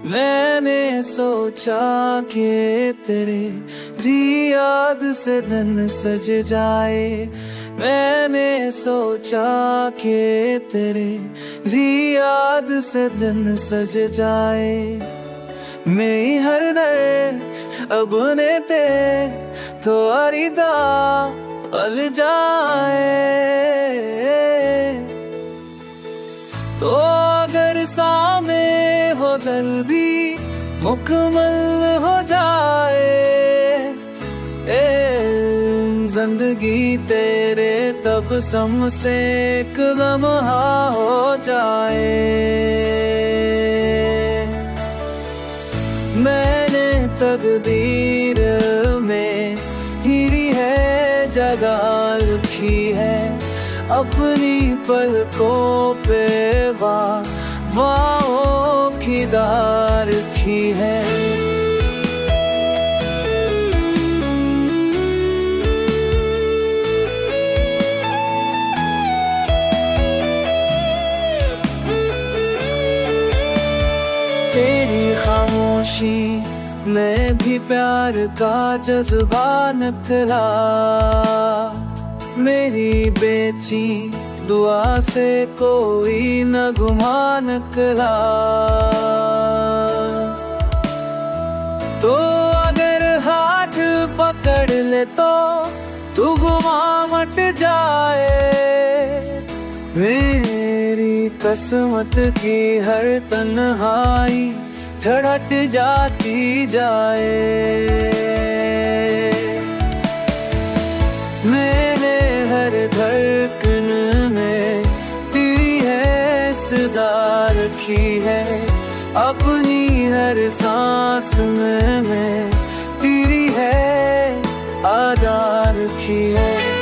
मैंने सोचा कि तेरे याद से दिन सज जाए। मैंने सोचा कि तेरे याद से दिन सज जाए। मेरी हर नर अब ने ते तो अरिदा अल जाए। तो अगर सामे हो दिल भी मुकम्मल हो जाए। जिंदगी तेरे तब सम से एक लम्हा हो जाए। मैंने तकदीर में हीरी है जगह रखी है। अपनी पलकों पे वाओ की दार रखी है। तेरी खामोशी में भी प्यार का जज्बा निकला। मेरी बेची दुआ से कोई न गुमा निकला। तो अगर हाथ पकड़ ले तो तू गुमा मट जाए। मेरी किस्मत की हर तन्हाई धड़क जाती जाए। मेरे हर धड़कन में तेरी है सदा रखी है। अपनी हर सांस में तेरी है आदा रखी है।